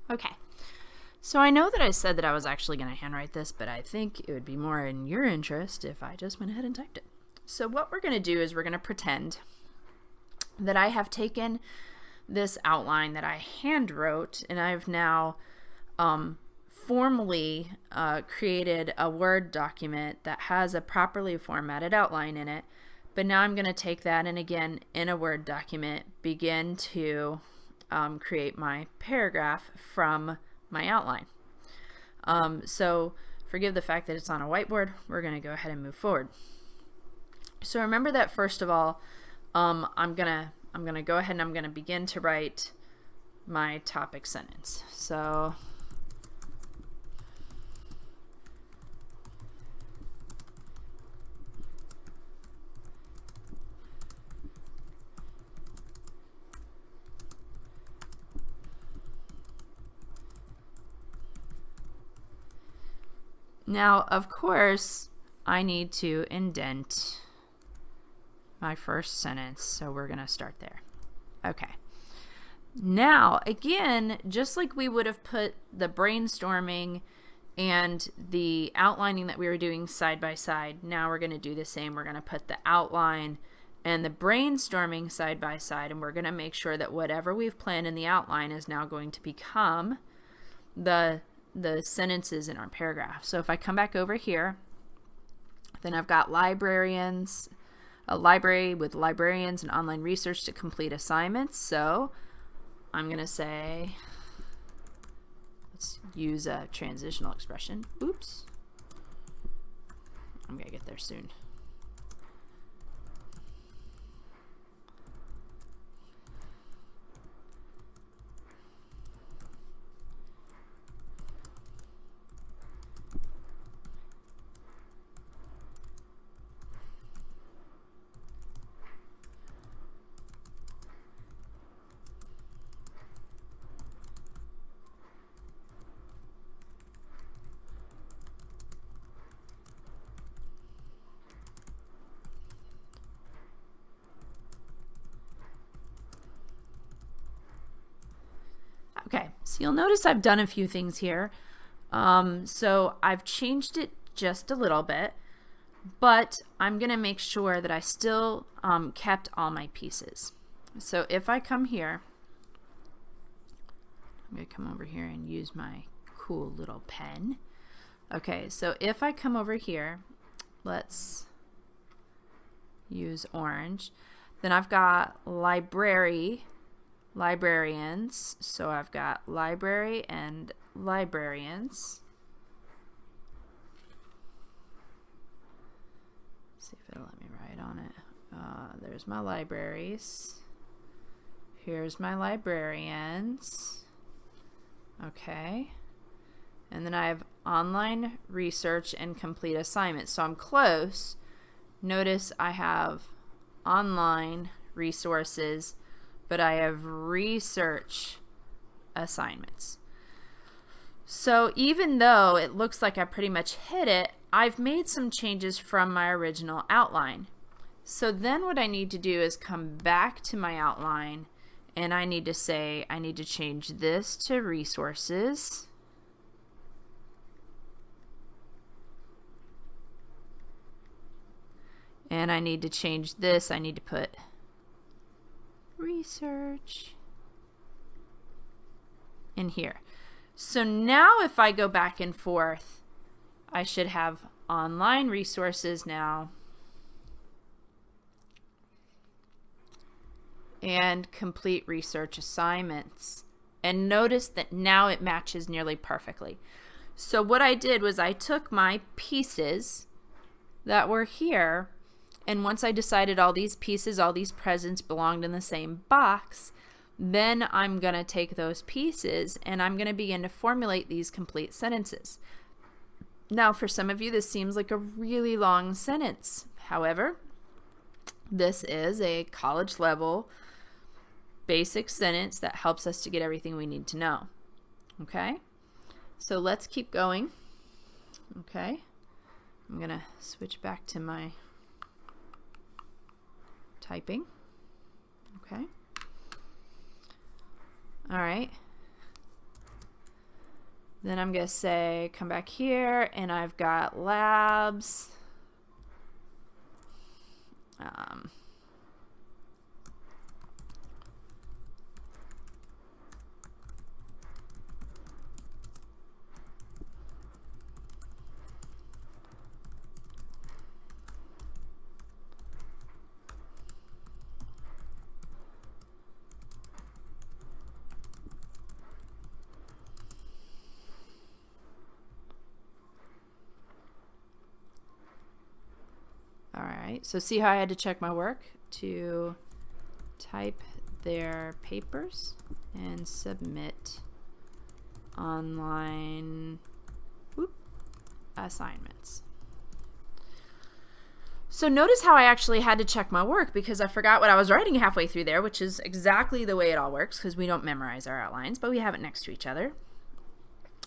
Okay, so I know that I said that I was actually going to handwrite this, but I think it would be more in your interest if I just went ahead and typed it. So what we're going to do is we're going to pretend that I have taken this outline that I hand wrote, and I've now formally created a Word document that has a properly formatted outline in it. But now I'm going to take that and again in a Word document begin to create my paragraph from my outline. So forgive the fact that it's on a whiteboard. We're going to go ahead and move forward. So remember that first of all, I'm gonna go ahead and I'm gonna begin to write my topic sentence. So now, of course, I need to indent my first sentence, so we're going to start there. Okay. Now, again, just like we would have put the brainstorming and the outlining that we were doing side by side, now we're going to do the same. We're going to put the outline and the brainstorming side by side, and we're going to make sure that whatever we've planned in the outline is now going to become the sentences in our paragraph. So if I come back over here, then I've got librarians, a library with librarians and online research to complete assignments. So I'm going to say, let's use a transitional expression. Oops. I'm going to get there soon. Okay, so you'll notice I've done a few things here. So I've changed it just a little bit, but I'm going to make sure that I still kept all my pieces. So if I come here, I'm going to come over here and use my cool little pen. Okay, so if I come over here, let's use orange. Then I've got librarians, so I've got library and librarians. Let's see if it'll let me write on it. There's my libraries. Here's my librarians. Okay. And then I have online research and complete assignments. So I'm close. Notice I have online resources, but I have research assignments. So even though it looks like I pretty much hit it, I've made some changes from my original outline. So then what I need to do is come back to my outline and I need to say I need to change this to resources. And I need to change this. I need to put research in here. So now if I go back and forth, I should have online resources now and complete research assignments. And notice that now it matches nearly perfectly. So what I did was I took my pieces that were here, and once I decided all these pieces, all these presents belonged in the same box, then I'm going to take those pieces and I'm going to begin to formulate these complete sentences. Now, for some of you, this seems like a really long sentence. However, this is a college level basic sentence that helps us to get everything we need to know. Okay? So let's keep going. Okay? I'm going to switch back to my typing. Okay. All right. Then I'm going to say, come back here, and I've got labs. All right, so see how I had to check my work to type their papers and submit online assignments. So notice how I actually had to check my work because I forgot what I was writing halfway through there, which is exactly the way it all works because we don't memorize our outlines, but we have it next to each other.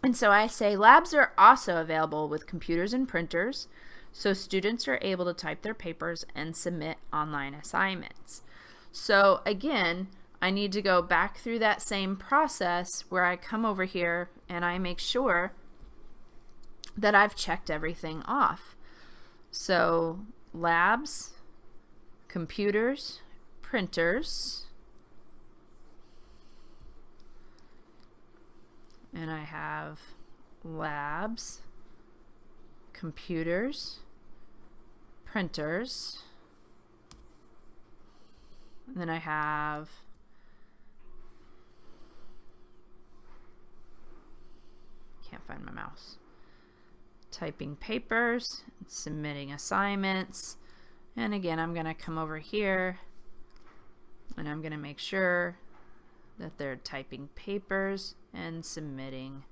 And so I say labs are also available with computers and printers, so students are able to type their papers and submit online assignments. So again, I need to go back through that same process where I come over here and I make sure that I've checked everything off. So labs, computers, printers, and I have labs, computers, printers, and then I have can't find my mouse. Typing papers, submitting assignments, and again I'm going to come over here and I'm going to make sure that they're typing papers and submitting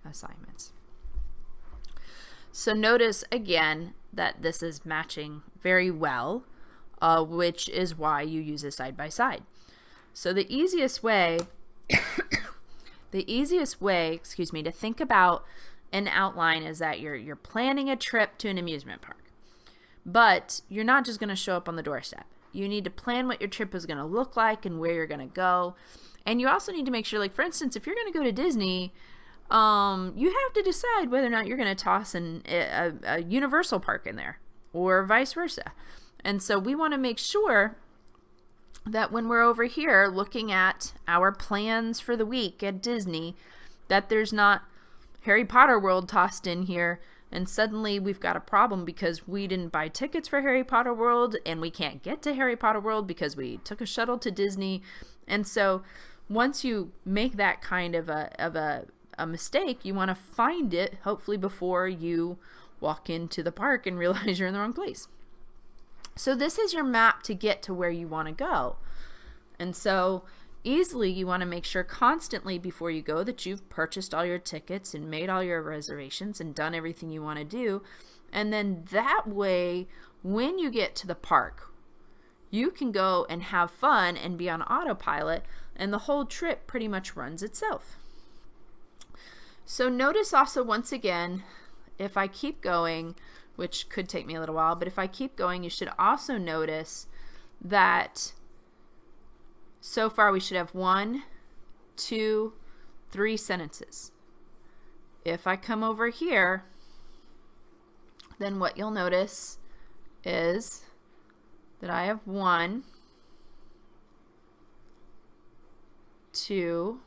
assignments. So notice again that this is matching very well, which is why you use it side by side. So the easiest way to think about an outline is that you're planning a trip to an amusement park, but you're not just going to show up on the doorstep. You need to plan what your trip is going to look like and where you're going to go. And you also need to make sure, like for instance, if you're going to go to Disney, you have to decide whether or not you're going to toss a Universal park in there or vice versa. And so we want to make sure that when we're over here looking at our plans for the week at Disney, that there's not Harry Potter World tossed in here and suddenly we've got a problem because we didn't buy tickets for Harry Potter World and we can't get to Harry Potter World because we took a shuttle to Disney. And so once you make that kind of a mistake, you want to find it hopefully before you walk into the park and realize you're in the wrong place. So this is your map to get to where you want to go. And so easily you want to make sure constantly before you go that you've purchased all your tickets and made all your reservations and done everything you want to do. And then that way, when you get to the park, you can go and have fun and be on autopilot, and the whole trip pretty much runs itself. So notice also once again, if I keep going, which could take me a little while, but if I keep going, you should also notice that so far we should have 1, 2, 3 sentences. If I come over here, then what you'll notice is that I have 1, 2,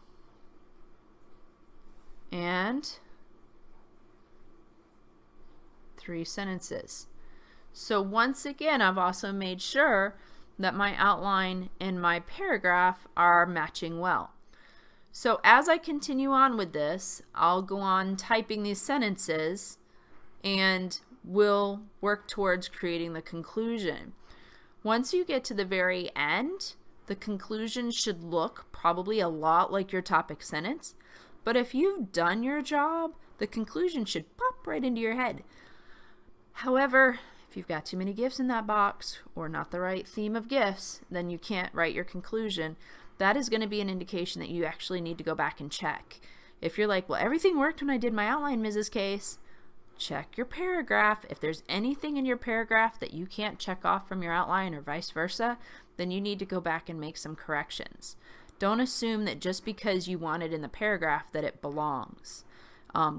and 3 sentences. So once again, I've also made sure that my outline and my paragraph are matching well. So as I continue on with this, I'll go on typing these sentences and we'll work towards creating the conclusion. Once you get to the very end, the conclusion should look probably a lot like your topic sentence, but if you've done your job, the conclusion should pop right into your head. However, if you've got too many gifts in that box or not the right theme of gifts, then you can't write your conclusion. That is going to be an indication that you actually need to go back and check. If you're like, well, everything worked when I did my outline, Mrs. Case, check your paragraph. If there's anything in your paragraph that you can't check off from your outline or vice versa, then you need to go back and make some corrections. Don't assume that just because you want it in the paragraph that it belongs.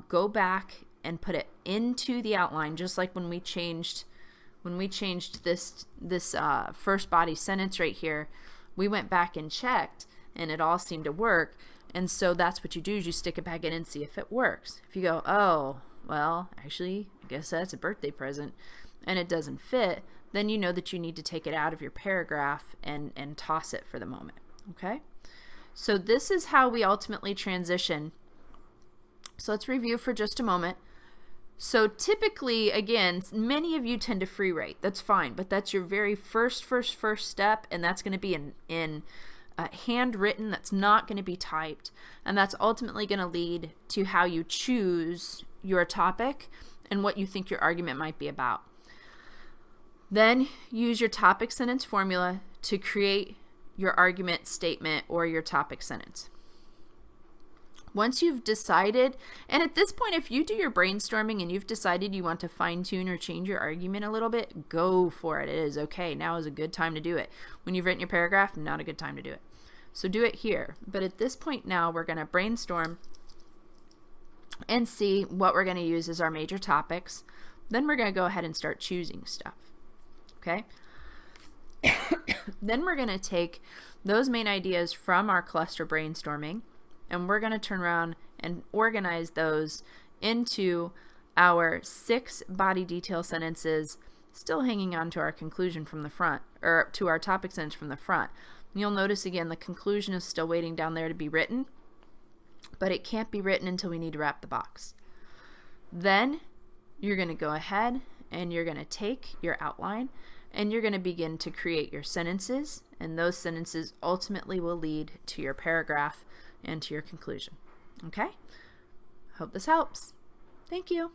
go back and put it into the outline, just like when we changed this first body sentence right here. We went back and checked, and it all seemed to work. And so that's what you do, is you stick it back in and see if it works. If you go, oh, well, actually, I guess that's a birthday present, and it doesn't fit, then you know that you need to take it out of your paragraph and toss it for the moment. Okay? So this is how we ultimately transition. So let's review for just a moment. So typically, again, many of you tend to free write. That's fine, but that's your very first step, and that's going to be in handwritten. That's not going to be typed, and that's ultimately going to lead to how you choose your topic and what you think your argument might be about. Then use your topic sentence formula to create your argument statement or your topic sentence. Once you've decided, and at this point, if you do your brainstorming and you've decided you want to fine-tune or change your argument a little bit, go for it. It is okay. Now is a good time to do it. When you've written your paragraph, not a good time to do it. So do it here. But at this point now, we're going to brainstorm and see what we're going to use as our major topics. Then we're going to go ahead and start choosing stuff. Okay? Then we're going to take those main ideas from our cluster brainstorming, and we're going to turn around and organize those into our 6 body detail sentences, still hanging on to our conclusion from the front, or to our topic sentence from the front. You'll notice again the conclusion is still waiting down there to be written, but it can't be written until we need to wrap the box. Then you're going to go ahead and you're going to take your outline and you're going to begin to create your sentences, and those sentences ultimately will lead to your paragraph and to your conclusion. Okay? Hope this helps. Thank you.